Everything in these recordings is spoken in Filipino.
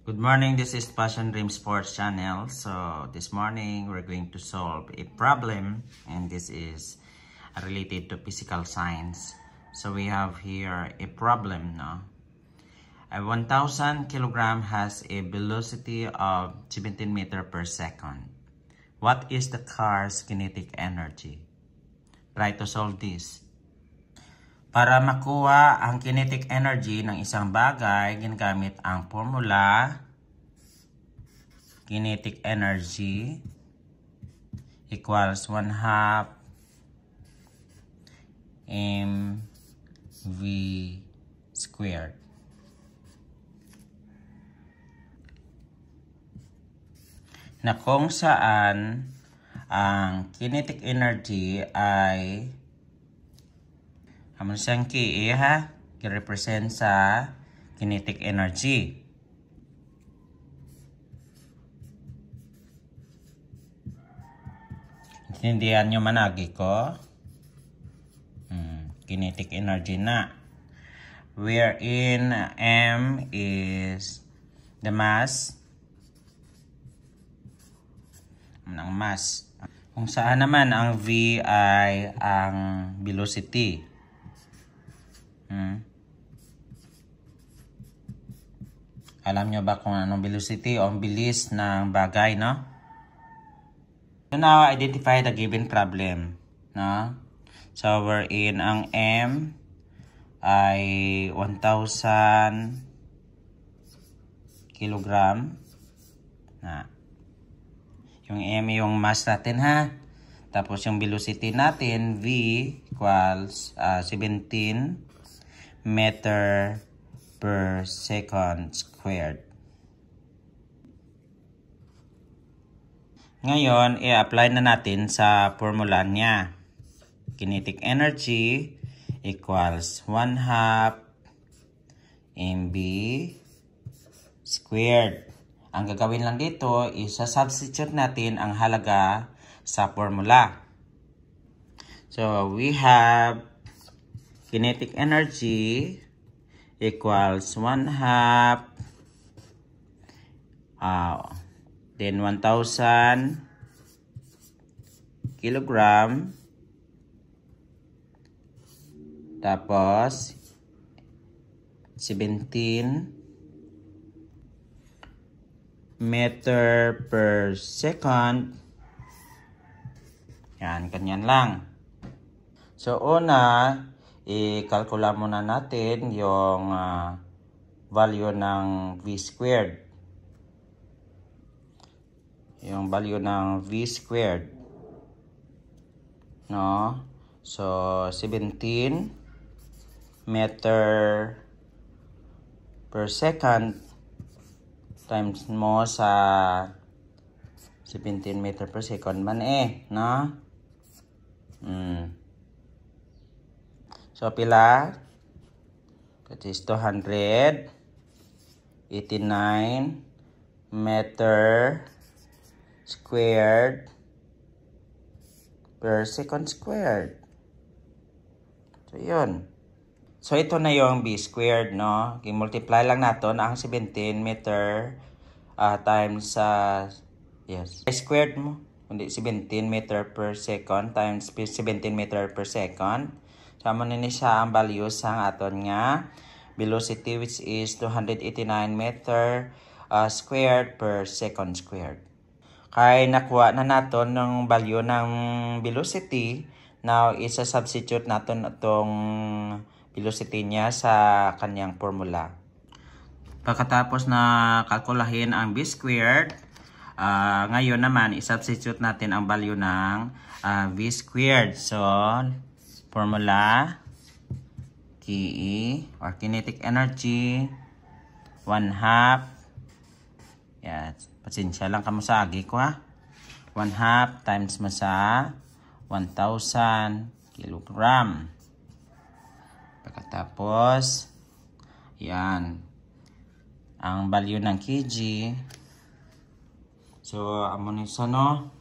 Good morning, this is Passion Dream Sports Channel. So this morning we're going to solve a problem, and this is related to physical science. So we have here a problem now. A 1000 kilogram has a velocity of 17 meters per second. What is the car's kinetic energy? Try to solve this. Para makuha ang kinetic energy ng isang bagay, ginagamit ang formula kinetic energy equals 1/2 mv squared. Na kung saan ang kinetic energy ay naman siyang Ki ha, i-represent sa kinetic energy. Intindihan nyo managi ko? Kinetic energy na. Wherein M is the mass ng mass. Kung saan naman ang V ay ang velocity. Alam nyo ba kung anong velocity o ang bilis ng bagay, no? So now, identify the given problem, no? So, wherein ang M ay 1,000 kilogram. Na. Yung M yung mass natin, ha? Tapos yung velocity natin, V equals 17 meter per second squared. Ngayon, i-apply na natin sa formula niya. Kinetic energy equals 1/2 mv squared. Ang gagawin lang dito is substitute natin ang halaga sa formula. So, we have kinetic energy equals 1/2 then 1,000 kilogram tapos 17 meter per second. Yan, ganyan lang. So, una, i-calculate muna natin yung value ng V squared. Yung value ng V squared. No? So, 17 meter per second times mo sa 17 meter per second man no? So, pila? That is 289 meter squared per second squared. So, yun. So, ito na yung B squared, no? I-multiply lang natin ang 17 meter times yes, squared mo. Kundi 17 meter per second times 17 meter per second. Sama na siya ang value sa aton nga velocity, which is 289 meter squared per second squared. Kaya nakuha na natin ng value ng velocity. Now, isa-substitute natin itong velocity niya sa kanyang formula. Pagkatapos na kalkulahin ang B squared, ngayon naman, isa-substitute natin ang value ng V squared. So, formula, Ki or kinetic energy, 1/2. Yan. Pasensya lang kamo sa agi ko, ha. 1/2 times mo sa 1,000 kilogram. Pagkatapos, yan. Ang value ng kg. So, amo ni sa, no?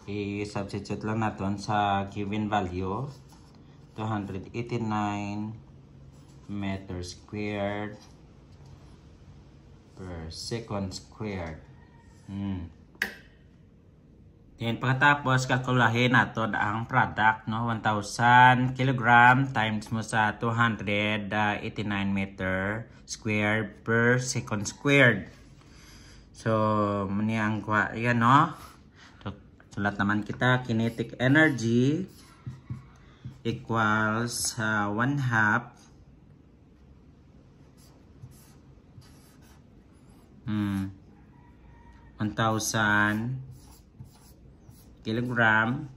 I-substitute lang natin sa given value. 289 meters squared per second squared. Then pagkatapos kalkulahin natin ang product, no? 1,000 kilogram times mo sa 289 meter squared per second squared. So muni ang kuha yan, no? So, sulat naman kita, kinetic energy equals 1/2 1,000 kilogram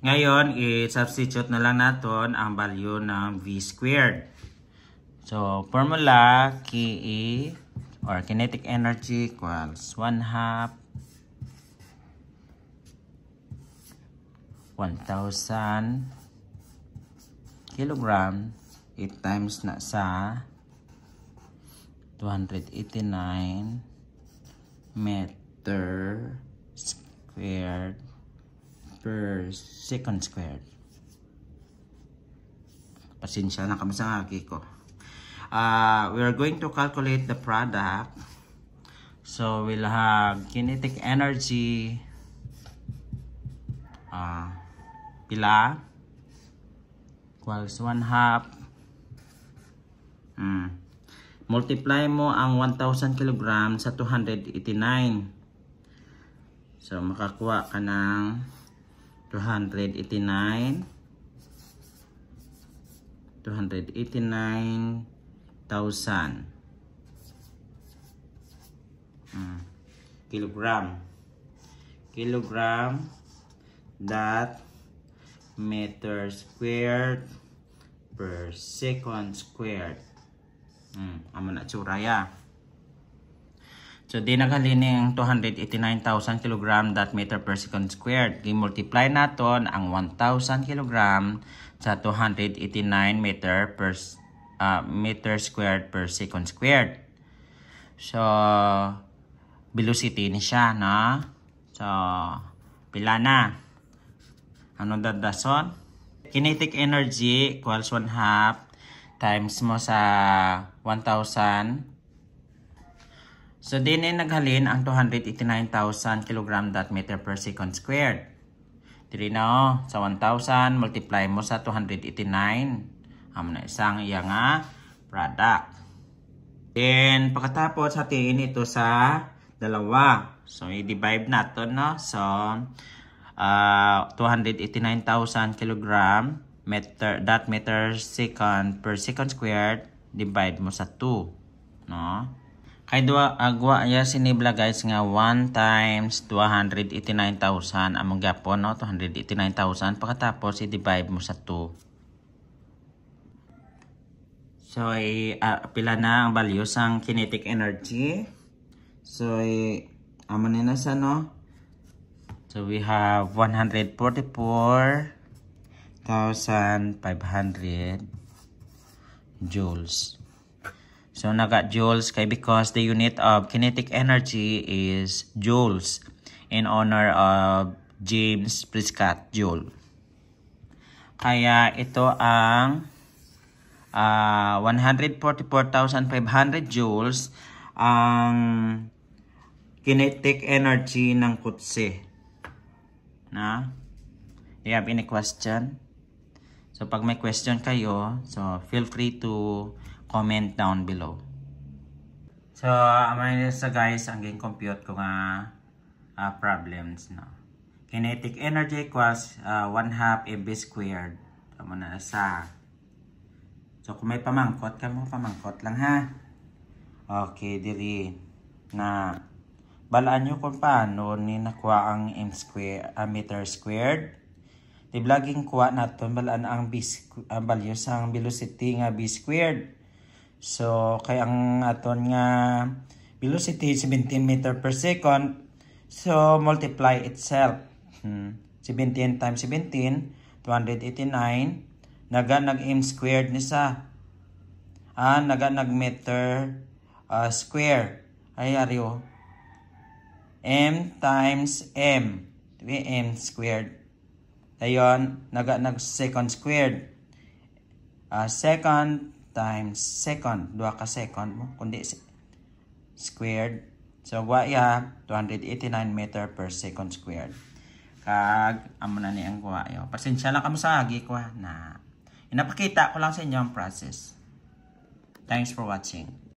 ngayon i-substitute na lang natin ang value ng V squared. So formula KE or kinetic energy equals 1/2 1,000 kilogram 8 times na sa 289 meter squared per second squared. Pasensya na kami sa aki ko. We are going to calculate the product. So we'll have kinetic energy pila equals 1/2 multiply mo ang 1,000 kg sa 289. So makakuha ka ng 289,000 kilogram that meter squared per second squared. Amo na tsuraya. So di naghalini ang 289,000 kg that meter per second squared. I-multiply naton ang 1,000 kg sa 289 meter squared per second squared. So velocity ni siya, no? So pila na? Ano dadason? Kinetic energy equals 1/2 times mo sa 1,000. So din ay naghalin ang 289,000 kg that meter per second squared. Dili na sa 1,000 multiply mo sa 289. Amo na isang iya nga product. Then pagkatapos hatiin ito sa dalawa. So i-divide natin, no? So 289,000 kg that meter second per second squared divide mo sa 2, no? Kay agwa ya sinibla guys nga 1 times 289,000 among gapon, no? 289,000 pagkatapos i-divide mo sa 2. So pila na ang value sang kinetic energy. So amo na sa, no? So we have 144,500 joules. So naga joules kay because the unit of kinetic energy is joules in honor of James Prescott Joule. Kaya ito ang 144,500 joules ang kinetic energy ng kutsi. Na? Do you have any question? So pag may question kayo, so feel free to comment down below. So amay sa guys ang compute ko nga problems, no. Kinetic energy equals 1/2 mv squared. Tama na sa. So kung may pamangkot ka mo, pamangkot lang ha. Okay, diri na balaan nyo kung paano ni nakuha ang meter squared. Di blaging kuha natin balaan ang value sa velocity nga b squared. So kay ang aton nga velocity 17 meter per second. So multiply itself. 17 times 17, 289. Nag m squared ni sa. Nag meter square. Ay, ariyo. M times M. M squared. Dayon, nag-second squared. Second times second. 2 ka second mo. Kundi squared. So, guaya, 289 meter per second squared. Kag, amo na ni ang guaya. Pasensya lang kamo sa agi ko na. Inapakita ko lang sa inyo ang process. Thanks for watching.